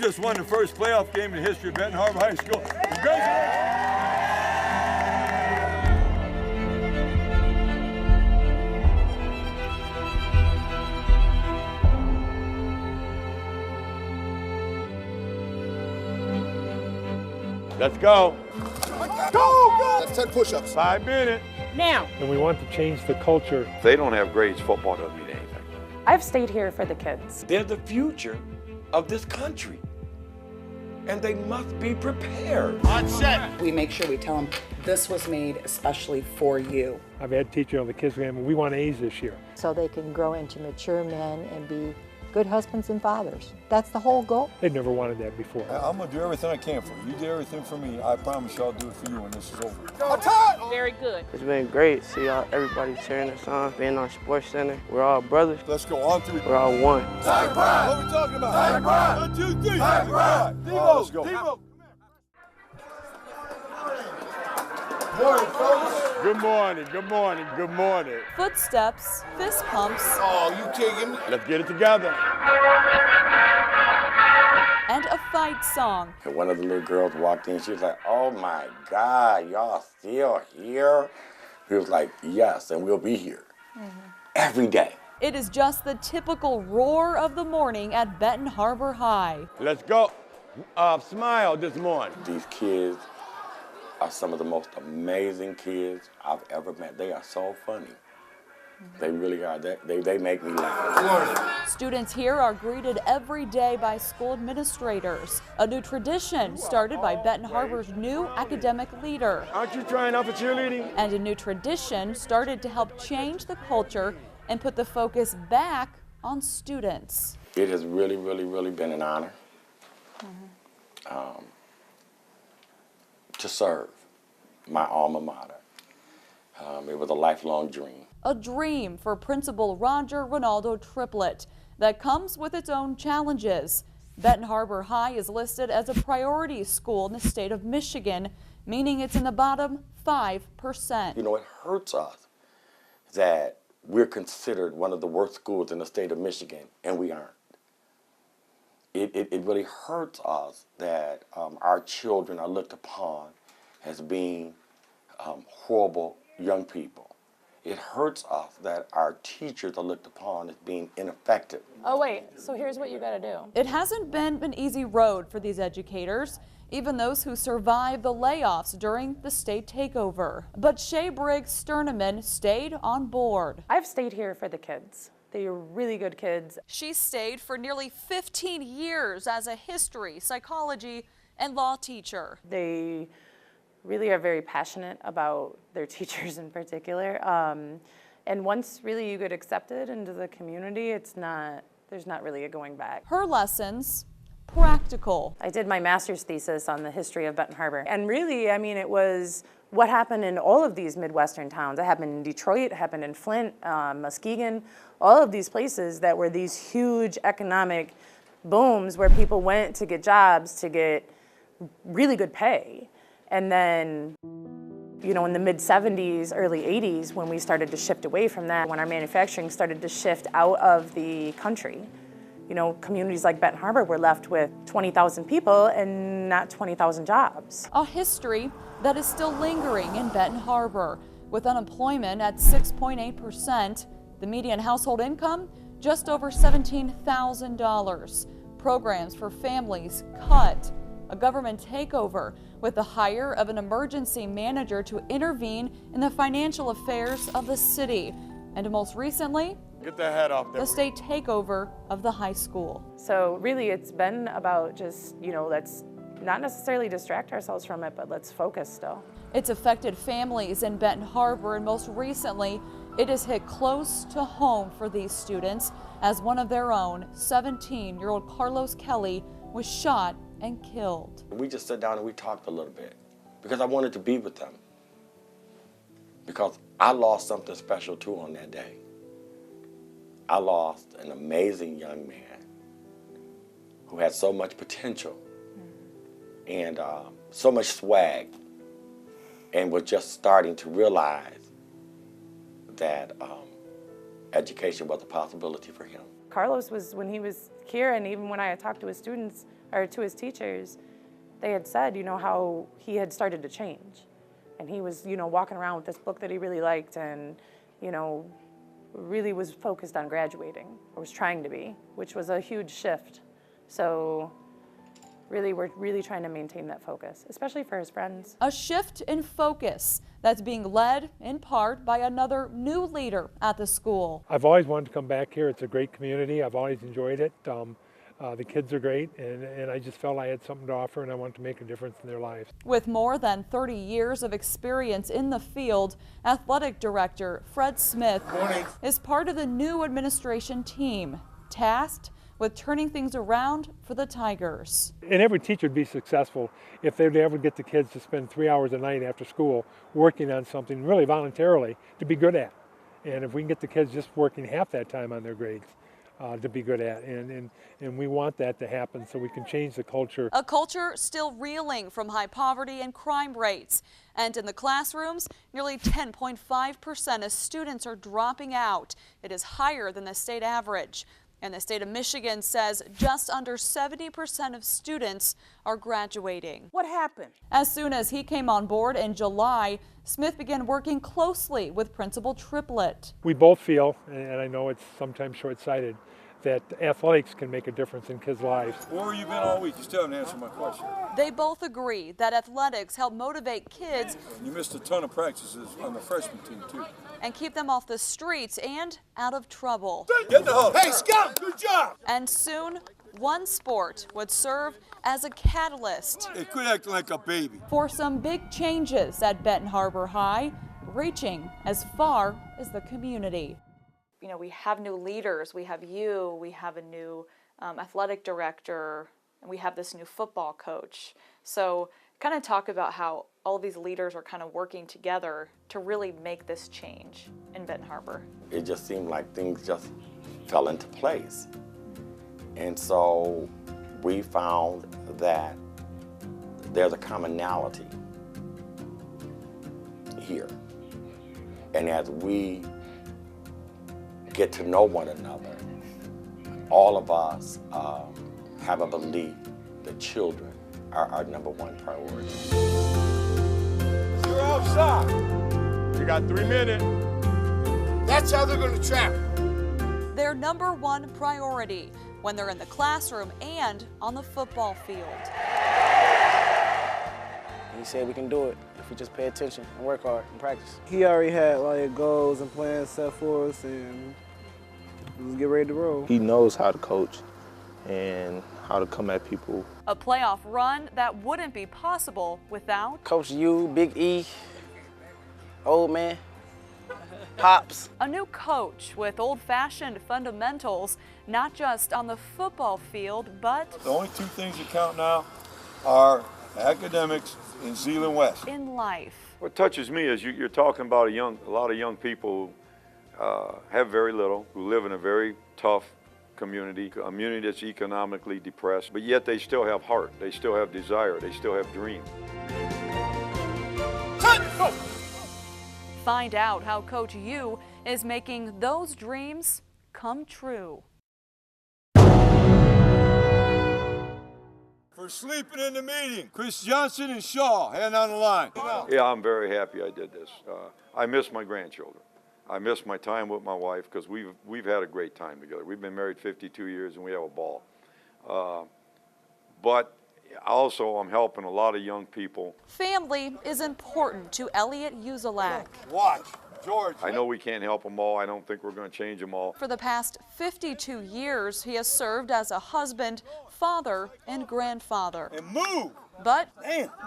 just won the first playoff game in the history of Benton Harbor High School. Congratulations! Let's go. Go! That's 10 push-ups. 5 minutes. Now. And we want to change the culture. If they don't have grades, football doesn't mean anything. I've stayed here for the kids. They're the future of this country, and they must be prepared. On set. We make sure we tell them this was made especially for you. I've had teachers on the kids game, we want A's this year. So they can grow into mature men and be good husbands and fathers. That's the whole goal. They'd never wanted that before. I'm going to do everything I can for you. You do everything for me. I promise you I'll do it for you when this is over. Very good. It's been great. See everybody cheering us on, being on Sports Center. We're all brothers. Let's go on through. We're all one. Tiger Pride! What are we talking about? Tiger Pride! 1, 2, 3! Tiger Pride! Devo! Let's go. Devo! Morning, folks. Good morning, good morning, good morning. Footsteps, fist pumps, Oh, you kidding me? Let's get it together. and a fight song. And one of the little girls walked in, she was like, "Oh my God, y'all still here?" He was like, "Yes, and we'll be here every day." It is just the typical roar of the morning at Benton Harbor High. Let's go. Smile this morning. These kids are some of the most amazing kids I've ever met. They are so funny. They really are. They make me laugh. Students here are greeted every day by school administrators, a new tradition started by Benton Harbor's new academic leader, Aren't you trying out for cheerleading? and a new tradition started to help change the culture and put the focus back on students. It has really, really, really been an honor to serve my alma mater. It was a lifelong dream. A dream for Principal Roger Ronaldo Triplett that comes with its own challenges. Benton Harbor High is listed as a priority school in the state of Michigan, meaning it's in the bottom 5%. You know, it hurts us that we're considered one of the worst schools in the state of Michigan, and we aren't. It really hurts us that our children are looked upon as being horrible young people. It hurts us that our teachers are looked upon as being ineffective. Oh wait, so here's what you gotta do. It hasn't been an easy road for these educators, even those who survived the layoffs during the state takeover. But Shay Briggs Sterneman stayed on board. I've stayed here for the kids. They are really good kids. She stayed for nearly 15 years as a history, psychology, and law teacher. They really are very passionate about their teachers in particular. And once really you get accepted into the community, there's not really a going back. Her lessons, practical. I did my master's thesis on the history of Benton Harbor. And really, I mean, it was what happened in all of these Midwestern towns. It happened in Detroit, it happened in Flint, Muskegon, all of these places that were these huge economic booms where people went to get jobs, to get really good pay. And then, you know, in the mid-70s, early 80s, when we started to shift away from that, when our manufacturing started to shift out of the country, you know, communities like Benton Harbor were left with 20,000 people and not 20,000 jobs. A history that is still lingering in Benton Harbor, with unemployment at 6.8%, the median household income just over $17,000, programs for families cut, a government takeover with the hire of an emergency manager to intervene in the financial affairs of the city, and most recently, Get that hat off there. the state takeover of the high school. So really it's been about just, you know, let's not necessarily distract ourselves from it, but let's focus still. It's affected families in Benton Harbor, and most recently, it has hit close to home for these students as one of their own, 17-year-old Carlos Kelly, was shot and killed. We just sat down and we talked a little bit because I wanted to be with them, because I lost something special too on that day. I lost an amazing young man who had so much potential and so much swag, and was just starting to realize that education was a possibility for him. Carlos was, when he was Kieran, even when I had talked to his students or to his teachers, they had said, how he had started to change. And he was, walking around with this book that he really liked and, really was focused on graduating, or was trying to be, which was a huge shift. So really, we're really trying to maintain that focus, especially for his friends. A shift in focus that's being led in part by another new leader at the school. I've always wanted to come back here. It's a great community. I've always enjoyed it. The kids are great, and I just felt I had something to offer, and I wanted to make a difference in their lives. With more than 30 years of experience in the field, Athletic Director Fred Smith is part of the new administration team, tasked with turning things around for the Tigers. And every teacher would be successful if they'd ever get the kids to spend 3 hours a night after school working on something really voluntarily to be good at. And if we can get the kids just working half that time on their grades, to be good at, and we want that to happen so we can change the culture. A culture still reeling from high poverty and crime rates. And in the classrooms, nearly 10.5% of students are dropping out. It is higher than the state average. And the state of Michigan says just under 70% of students are graduating. What happened? As soon as he came on board in July, Smith began working closely with Principal Triplett. We both feel, and I know it's sometimes short-sighted, that athletics can make a difference in kids' lives. Where have you been all week? You still haven't answered my question. They both agree that athletics help motivate kids. You missed a ton of practices on the freshman team, too. And keep them off the streets and out of trouble. Get in the huddle. Hey, Scout, good job. And soon, one sport would serve as a catalyst. Hey, quit acting like a baby. For some big changes at Benton Harbor High, reaching as far as the community. We have new leaders. We have you. We have a new athletic director. And we have this new football coach. So kind of talk about how all of these leaders are kind of working together to really make this change in Benton Harbor. It just seemed like things just fell into place. And so we found that there's a commonality here. And as we get to know one another, all of us have a belief that children are our #1 priority. You're offside. You got 3 minutes. That's how they're going to trap. Their #1 priority when they're in the classroom and on the football field. He said we can do it if we just pay attention and work hard and practice. He already had goals and plans set for us, and let's get ready to roll. He knows how to coach and how to come at people. A playoff run that wouldn't be possible without Coach U, Big E, Old Man, Pops. a new coach with old-fashioned fundamentals, not just on the football field, but The only 2 things that count now are academics in Zeeland West. in life. What touches me is you're talking about a lot of young people who have very little, who live in a very tough community, a community that's economically depressed, but yet they still have heart, they still have desire, they still have dreams. Find out how Coach U is making those dreams come true. For sleeping in the meeting, Chris Johnson and Shaw, hand on the line. Yeah, I'm very happy I did this. I miss my grandchildren. I miss my time with my wife because we've had a great time together. We've been married 52 years and we have a ball. But also I'm helping a lot of young people. Family is important to Elliot Uzelak. Watch, George. I know we can't help them all. I don't think we're going to change them all. For the past 52 years, he has served as a husband, father, and grandfather. And move. But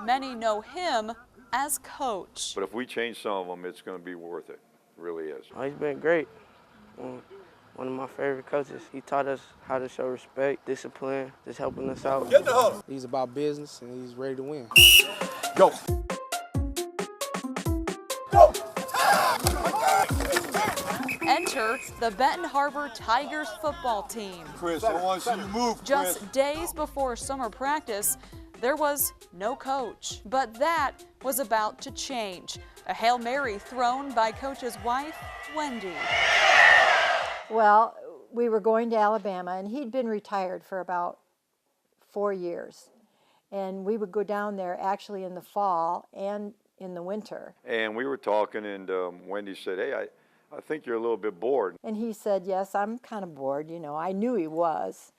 many know him as coach. But if we change some of them, it's going to be worth it. It really is. Oh, he's been great. One of my favorite coaches. He taught us how to show respect, discipline, just helping us out. Get the huddle. He's about business and he's ready to win. Go. Enter the Benton Harbor Tigers football team. Chris, I want to see you move, Chris. Just days before summer practice, there was no coach. But that was about to change. A Hail Mary thrown by Coach's wife, Wendy. Well, we were going to Alabama, and he'd been retired for about 4 years. And we would go down there actually in the fall and in the winter. And we were talking, and Wendy said, hey, I think you're a little bit bored. And he said, yes, I'm kind of bored, you know. I knew he was.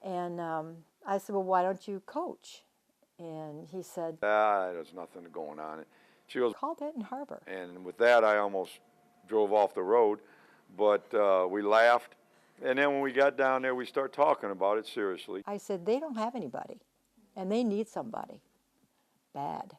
And I said, well, why don't you coach? And he said, there's nothing going on. She goes, call Benton Harbor. And with that, I almost drove off the road, but we laughed. And then when we got down there, we started talking about it seriously. I said, they don't have anybody, and they need somebody bad.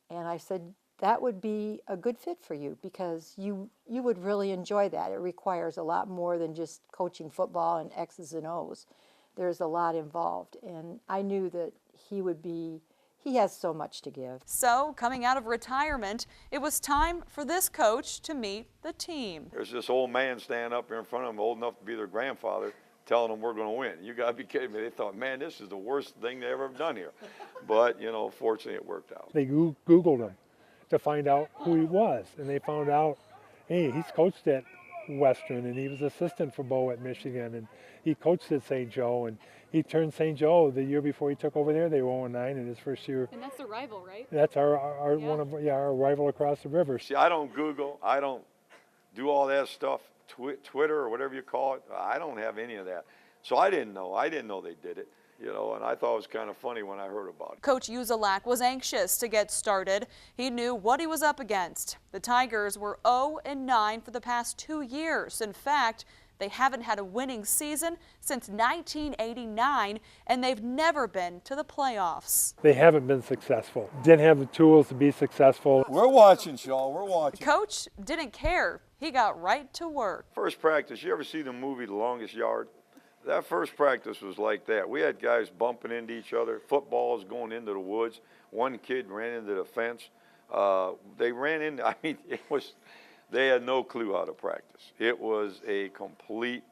And I said, that would be a good fit for you because you would really enjoy that. It requires a lot more than just coaching football and X's and O's. There's a lot involved, and I knew that he has so much to give. So, coming out of retirement, it was time for this coach to meet the team. There's this old man standing up here in front of them, old enough to be their grandfather, telling them we're going to win. You got to be kidding me. They thought, man, this is the worst thing they ever done here. But, you know, fortunately it worked out. They Googled him to find out who he was, and they found out, hey, he's coached at Western, and he was assistant for Bo at Michigan, and he coached at St. Joe, and he turned St. Joe the year before he took over there. They were 0-9 in his first year. And that's the rival, right? That's our Yeah. one of our rival across the river. See, I don't Google. I don't do all that stuff, Twitter or whatever you call it. I don't have any of that. So I didn't know. I didn't know they did it. You know, and I thought it was kind of funny when I heard about it. Coach Uzelak was anxious to get started. He knew what he was up against. The Tigers were 0-9 for the past 2 years. In fact, they haven't had a winning season since 1989, and they've never been to the playoffs. They haven't been successful. Didn't have the tools to be successful. We're watching, Shaw. We're watching. Coach didn't care. He got right to work. First practice, you ever see the movie The Longest Yard? That first practice was like that. We had guys bumping into each other, footballs going into the woods. One kid ran into the fence. They ran in, I mean, they had no clue how to practice. It was a complete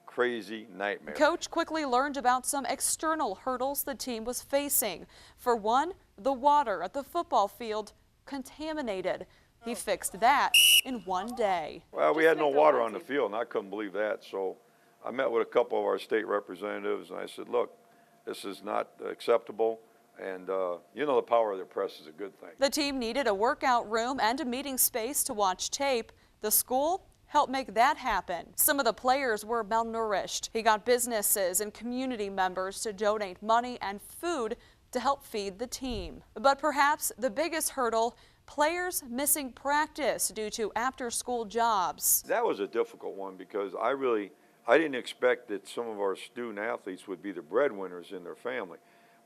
crazy nightmare. Coach quickly learned about some external hurdles the team was facing. For one, the water at the football field contaminated. He fixed that in one day. Well, we had no water on the field, and I couldn't believe that. So I met with a couple of our state representatives, and I said, look, this is not acceptable. And, you know, the power of the press is a good thing. The team needed a workout room and a meeting space to watch tape. The school helped make that happen. Some of the players were malnourished. He got businesses and community members to donate money and food to help feed the team. But perhaps the biggest hurdle, players missing practice due to after-school jobs. That was a difficult one because I didn't expect that some of our student athletes would be the breadwinners in their family.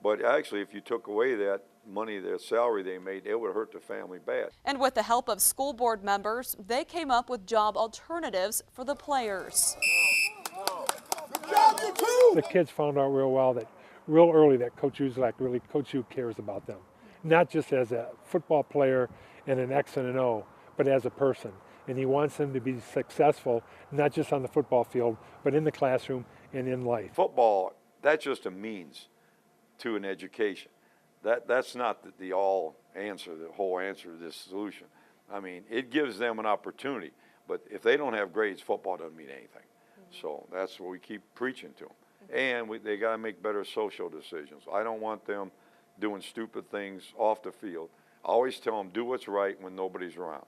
But actually, if you took away that money, their salary they made, it would hurt the family bad. And with the help of school board members, they came up with job alternatives for the players. The kids found out real early that Coach U cares about them. Not just as a football player and an X and an O, but as a person. And he wants them to be successful, not just on the football field, but in the classroom and in life. Football, that's just a means to an education. That's not the whole answer to this solution. I mean, it gives them an opportunity, but if they don't have grades, football doesn't mean anything. So that's what we keep preaching to them. And they got to make better social decisions. I don't want them doing stupid things off the field. I always tell them, do what's right when nobody's around.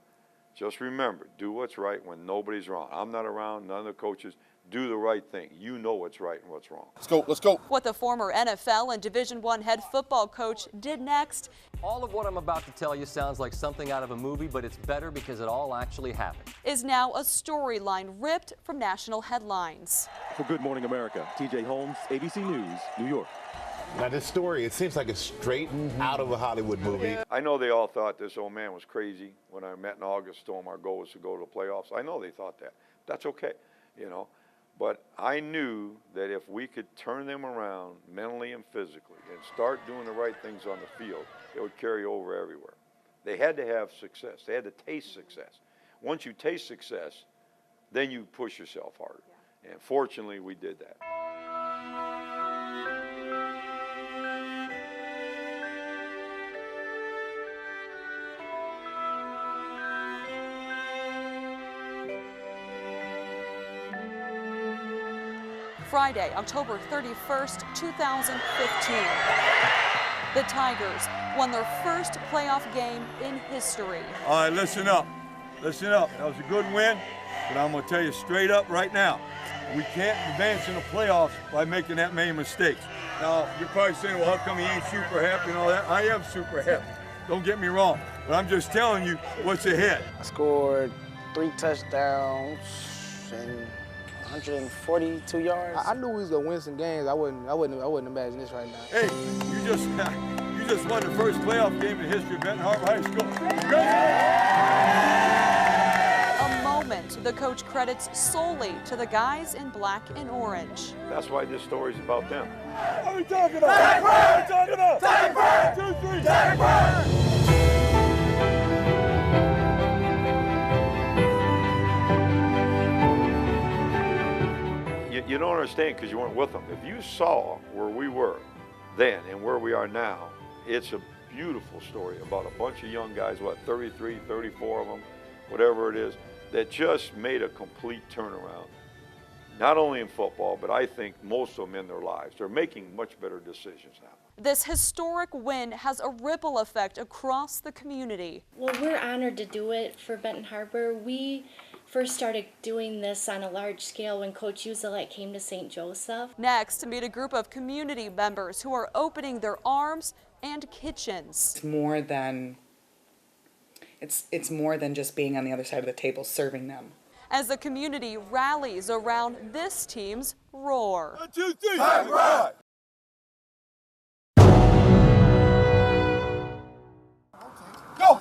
Just remember, do what's right when nobody's around. I'm not around, none of the coaches. Do the right thing. You know what's right and what's wrong. Let's go, let's go. What the former NFL and Division I head football coach did next. All of what I'm about to tell you sounds like something out of a movie, but it's better because it all actually happened. Is now a storyline ripped from national headlines. For Good Morning America, TJ Holmes, ABC News, New York. Now this story, it seems like it's straight out of a Hollywood movie. I know they all thought this old man was crazy when I met in August, told him our goal was to go to the playoffs. I know they thought that. That's okay, you know. But I knew that if we could turn them around mentally and physically and start doing the right things on the field, it would carry over everywhere. They had to have success. They had to taste success. Once you taste success, then you push yourself harder. Yeah. And fortunately, we did that. Friday, October 31st, 2015. The Tigers won their first playoff game in history. All right, listen up. Listen up. That was a good win, but I'm going to tell you straight up right now, we can't advance in the playoffs by making that many mistakes. Now, you're probably saying, well, how come he ain't super happy and all that? I am super happy. Don't get me wrong, but I'm just telling you what's ahead. I scored 3 touchdowns and 142 yards. I knew we was gonna win some games. I wouldn't imagine this right now. Hey, you just won the first playoff game in the history of Benton Harbor High School. A moment the coach credits solely to the guys in black and orange. That's why this story's about them. What are we talking about? What are we talking about? Tigers! 1, 2, 3, Tigers! You don't understand because you weren't with them. If you saw where we were then and where we are now, it's a beautiful story about a bunch of young guys, 33, 34 of them, whatever it is, that just made a complete turnaround. Not only in football, but I think most of them in their lives. They're making much better decisions now. This historic win has a ripple effect across the community. Well, we're honored to do it for Benton Harbor. We first started doing this on a large scale when Coach Uzelak came to St. Joseph. Next, meet a group of community members who are opening their arms and kitchens. It's more than just being on the other side of the table serving them. As the community rallies around this team's roar. 1, 2, 3, Tigers!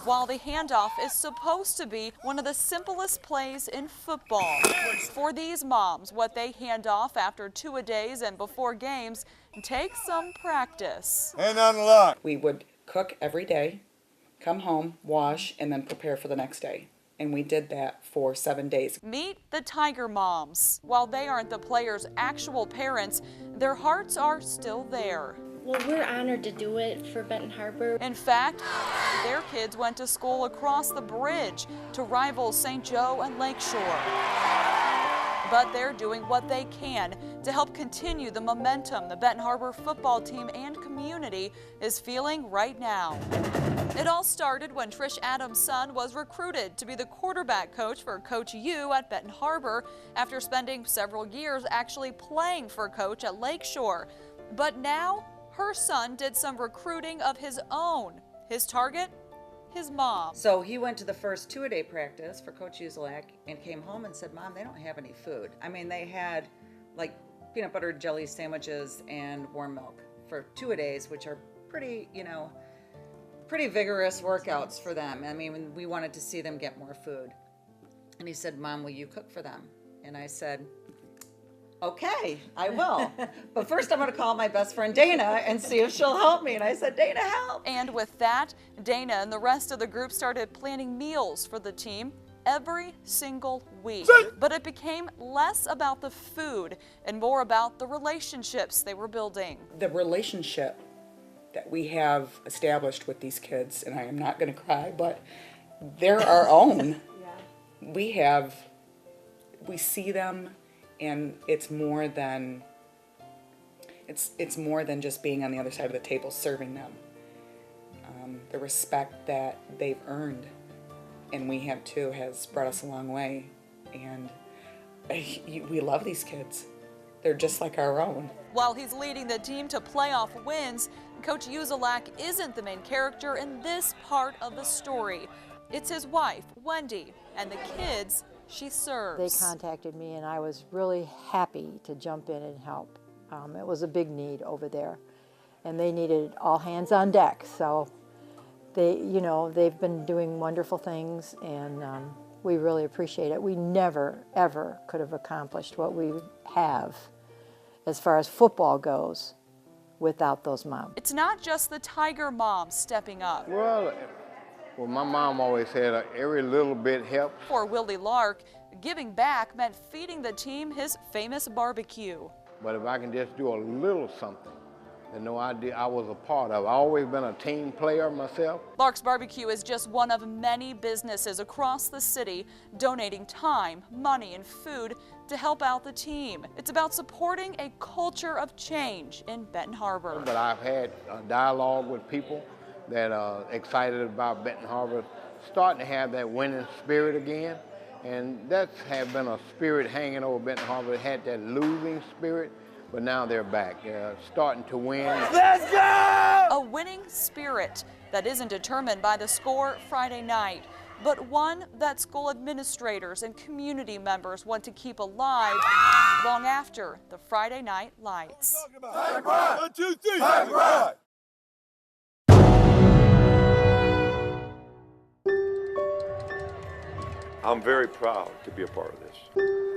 While the handoff is supposed to be one of the simplest plays in football, for these moms, what they hand off after 2-a-days and before games takes some practice. Hand on the line. We would cook every day, come home, wash, and then prepare for the next day. And we did that for 7 days. Meet the Tiger Moms. While they aren't the players' actual parents, their hearts are still there. Well, we're honored to do it for Benton Harbor. In fact, their kids went to school across the bridge to rival St. Joe and Lakeshore. But they're doing what they can to help continue the momentum the Benton Harbor football team and community is feeling right now. It all started when Trish Adams' son was recruited to be the quarterback coach for Coach U at Benton Harbor after spending several years actually playing for Coach at Lakeshore. But now, her son did some recruiting of his own. His target? His mom. So he went to the first 2-a-day practice for Coach Uzelak and came home and said, Mom, they don't have any food. I mean, they had like peanut butter jelly sandwiches and warm milk for 2-a-days, which are pretty, pretty vigorous workouts for them. I mean, we wanted to see them get more food. And he said, Mom, will you cook for them? And I said, okay, I will. But first I'm going to call my best friend Dana and see if she'll help me. And I said, Dana, help. And with that, Dana and the rest of the group started planning meals for the team every single week. But it became less about the food and more about the relationships they were building. The relationship that we have established with these kids, and I am not going to cry, but they're our own. Yeah. We see them, and it's more than just being on the other side of the table serving them. The respect that they've earned, and we have too, has brought us a long way. And we love these kids. They're just like our own. While he's leading the team to playoff wins, Coach Uzelak isn't the main character in this part of the story. It's his wife, Wendy, and the kids she serves. They contacted me, and I was really happy to jump in and help. It was a big need over there, and they needed all hands on deck. So they've been doing wonderful things, and we really appreciate it. We never, ever could have accomplished what we have as far as football goes without those moms. It's not just the Tiger moms stepping up. Well, my mom always said every little bit helps. For Willie Lark, giving back meant feeding the team his famous barbecue. But if I can just do a little something, then I was a part of. I've always been a team player myself. Lark's Barbecue is just one of many businesses across the city donating time, money, and food to help out the team. It's about supporting a culture of change in Benton Harbor. But I've had a dialogue with people that are excited about Benton Harbor starting to have that winning spirit again. And that's have been a spirit hanging over Benton Harbor. It had that losing spirit, but now they're back. They're starting to win. Let's go! A winning spirit that isn't determined by the score Friday night, but one that school administrators and community members want to keep alive long after the Friday night lights. Tiger Pride! 1, 2, 3! Tiger Pride! I'm very proud to be a part of this.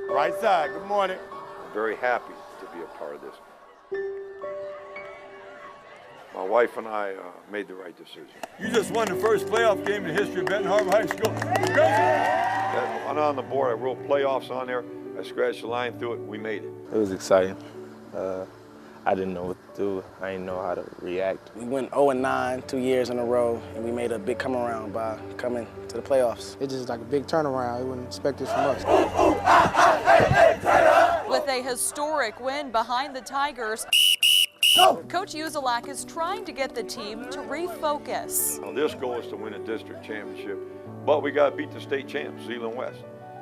Right side, good morning. I'm very happy to be a part of this. My wife and I made the right decision. You just won the first playoff game in the history of Benton Harbor High School. Congratulations! When on the board, I wrote playoffs on there. I scratched the line through it. We made it. It was exciting. I didn't know what to do. I didn't know how to react. We went 0-9 2 years in a row, and we made a big come around by coming to the playoffs. It's just like a big turnaround. You wouldn't expect this from us. With a historic win behind the Tigers, Coach Uzelak is trying to get the team to refocus. Now, this goal is to win a district championship, but we got to beat the state champs, Zeeland West.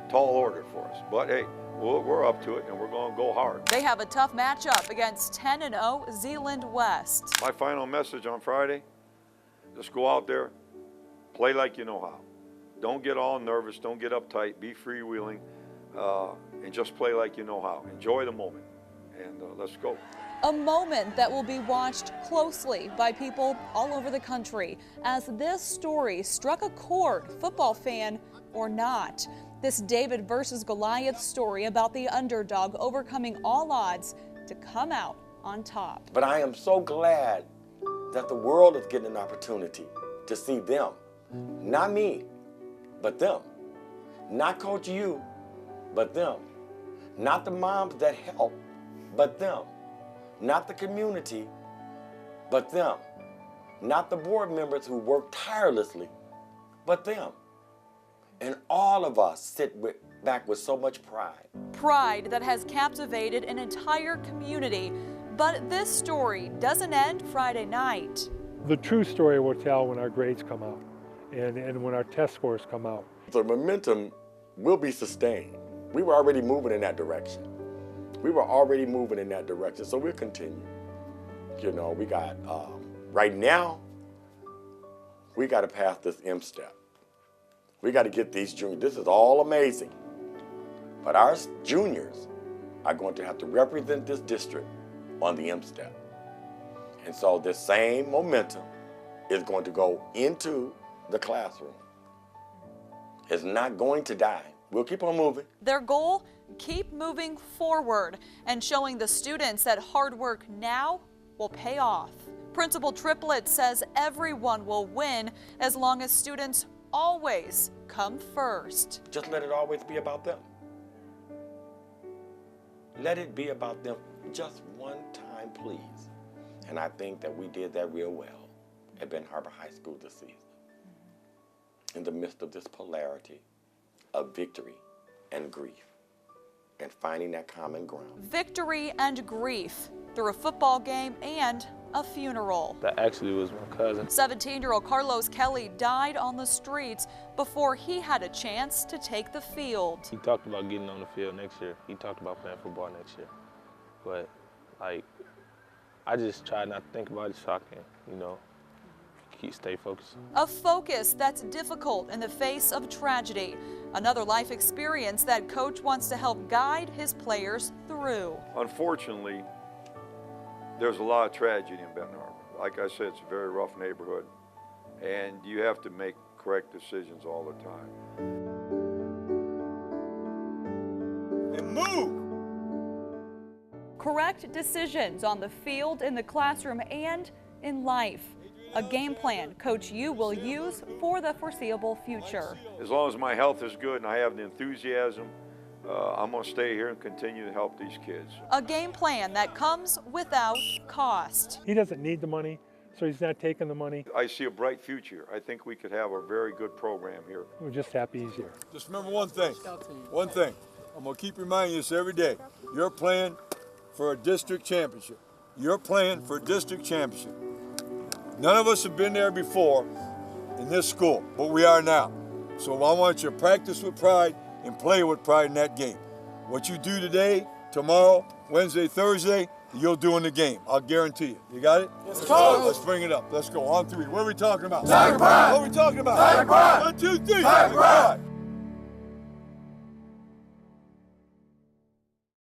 Tall order for us, but hey, we're up to it, and we're going to go hard. They have a tough matchup against 10-0 Zeeland West. My final message on Friday, just go out there, play like you know how. Don't get all nervous, don't get uptight, be freewheeling, and just play like you know how. Enjoy the moment, and let's go. A moment that will be watched closely by people all over the country as this story struck a chord, football fan or not. This David versus Goliath story about the underdog overcoming all odds to come out on top. But I am so glad that the world is getting an opportunity to see them. Not me, but them. Not Coach U, but them. Not the moms that help, but them. Not the community, but them. Not the board members who work tirelessly, but them. And all of us sit back with so much pride. Pride that has captivated an entire community. But this story doesn't end Friday night. The true story will tell when our grades come out and when our test scores come out. The momentum will be sustained. We were already moving in that direction. So we'll continue. You know, we got, right now, we got to pass this M step. We got to get these juniors. This is all amazing. But our juniors are going to have to represent this district on the M step. And so this same momentum is going to go into the classroom. It's not going to die. We'll keep on moving. Their goal, keep moving forward and showing the students that hard work now will pay off. Principal Triplett says everyone will win as long as students always come first. Just let it always be about them. Let it be about them just one time, please. And I think that we did that real well at Benton Harbor High School this season. In the midst of this polarity of victory and grief, and finding that common ground. Victory and grief through a football game and a funeral. That actually was my cousin. 17-year-old Carlos Kelly died on the streets before he had a chance to take the field. He talked about getting on the field next year. He talked about playing football next year. But, like, I just try not to think about it so I can, you know, stay focused. A focus that's difficult in the face of tragedy. Another life experience that coach wants to help guide his players through. Unfortunately, there's a lot of tragedy in Benton Harbor. Like I said, it's a very rough neighborhood, and you have to make correct decisions all the time. And move! Correct decisions on the field, in the classroom, and in life. A game plan Coach U will use for the foreseeable future. As long as my health is good and I have the enthusiasm, I'm going to stay here and continue to help these kids. A game plan that comes without cost. He doesn't need the money, so he's not taking the money. I see a bright future. I think we could have a very good program here. We're just happy he's here. Just remember one thing. I'm going to keep reminding you this every day. You're playing for a district championship. You're playing for a district championship. None of us have been there before in this school, but we are now. So I want you to practice with pride and play with pride in that game. What you do today, tomorrow, Wednesday, Thursday, you'll do in the game. I'll guarantee you. You got it? Yes, Coach. Let's bring it up. Let's go. On three. What are we talking about? Tiger Pride. What are we talking about? Tiger Pride. 1, 2, 3. Tiger Pride.